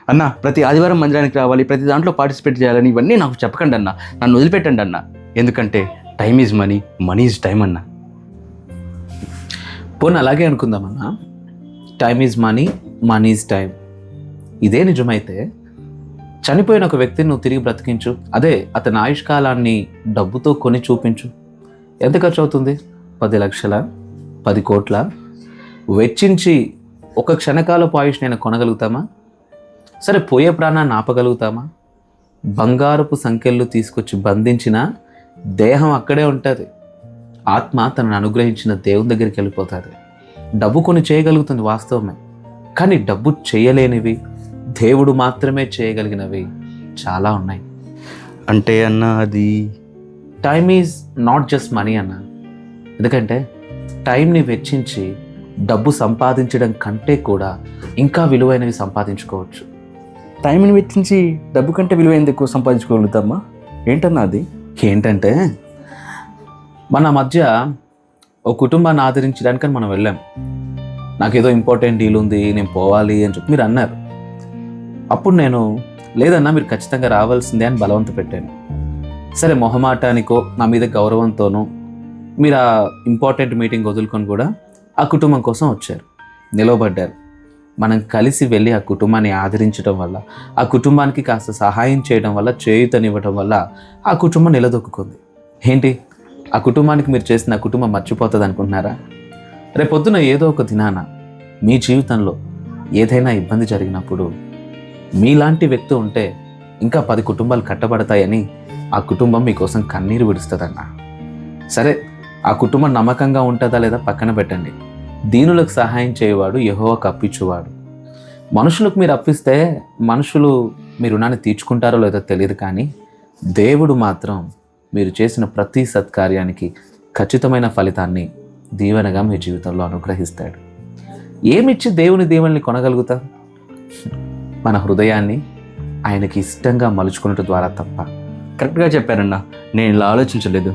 అన్న ప్రతి ఆదివారం మందిరానికి రావాలి, ప్రతి దాంట్లో పార్టిసిపేట్ చేయాలని ఇవన్నీ నాకు చెప్పకండి అన్న, నన్ను వదిలిపెట్టండి అన్న. ఎందుకంటే time is money, money is time అన్న. పోనీ అలాగే అనుకుందామన్నా, time is money, money is time. ఇదే నిజమైతే చనిపోయిన ఒక వ్యక్తిని నువ్వు తిరిగి బ్రతికించు, అదే అతని ఆయుష్కాలాన్ని డబ్బుతో కొని చూపించు, ఎంత ఖర్చు అవుతుంది? 10 లక్షల, 10 కోట్ల వెచ్చించి ఒక క్షణకాలపు ఆయుష్ నేను కొనగలుగుతామా? సరే, పోయే ప్రాణాన్ని ఆపగలుగుతామా? బంగారపు సంఖ్యలు తీసుకొచ్చి బంధించిన దేహం అక్కడే ఉంటుంది, ఆత్మ తనను అనుగ్రహించిన దేవుని దగ్గరికి వెళ్ళిపోతుంది. డబ్బు కొన్ని చేయగలుగుతుంది వాస్తవమే, కానీ డబ్బు చేయలేనివి, దేవుడు మాత్రమే చేయగలిగినవి చాలా ఉన్నాయి. అంటే అన్న అది time is not just money అన్న. ఎందుకంటే టైంని వెచ్చించి డబ్బు సంపాదించడం కంటే కూడా ఇంకా విలువైనవి సంపాదించుకోవచ్చు. టైంని వెచ్చించి డబ్బు కంటే విలువైనది ఎక్కువ సంపాదించుకోగలుగుతామా? ఏంటన్నా అది? ఏంటంటే మన మధ్య ఒక కుటుంబాన్ని ఆదరించడానికని మనం వెళ్ళాం. నాకేదో ఇంపార్టెంట్ డీల్ ఉంది, నేను పోవాలి అని చెప్పి మీరు అన్నారు. అప్పుడు నేను లేదన్నా మీరు ఖచ్చితంగా రావాల్సిందే అని బలవంత పెట్టాను. సరే, మొహమాటానికో నా మీద గౌరవంతోనో మీరు ఆ ఇంపార్టెంట్ మీటింగ్ వదులుకొని కూడా ఆ కుటుంబం కోసం వచ్చారు, నిలవబడ్డారు. మనం కలిసి వెళ్ళి ఆ కుటుంబాన్ని ఆదరించడం వల్ల, ఆ కుటుంబానికి కాస్త సహాయం చేయడం వల్ల, చేయూతనివ్వడం వల్ల ఆ కుటుంబం నిలదొక్కుంది. ఏంటి, ఆ కుటుంబానికి మీరు చేసిన ఆ కుటుంబం మర్చిపోతుంది అనుకుంటున్నారా? రేపొద్దున ఏదో ఒక దినాన మీ జీవితంలో ఏదైనా ఇబ్బంది జరిగినప్పుడు మీలాంటి వ్యక్తి ఉంటే ఇంకా 10 కుటుంబాలు కట్టబడతాయని ఆ కుటుంబం మీకోసం కన్నీరు విడుస్తుందన్న. సరే, ఆ కుటుంబం నమ్మకంగా ఉంటుందా లేదా పక్కన పెట్టండి. దీనులకు సహాయం చేయవాడు యెహోవాకు అప్పించువాడు. మనుషులకు మీరు అప్పిస్తే మనుషులు మీ రుణాన్ని తీర్చుకుంటారో లేదో తెలియదు, కానీ దేవుడు మాత్రం మీరు చేసిన ప్రతి సత్కార్యానికి ఖచ్చితమైన ఫలితాన్ని దీవెనగా మీ జీవితంలో అనుగ్రహిస్తాడు. ఏమిచ్చి దేవుని దీవెనల్ని కొనగలుగుతాం? మన హృదయాన్ని ఆయనకి ఇష్టంగా మలుచుకున్నట్టు ద్వారా తప్ప. కరెక్ట్గా చెప్పారన్నా, నేను ఇలా ఆలోచించలేదు.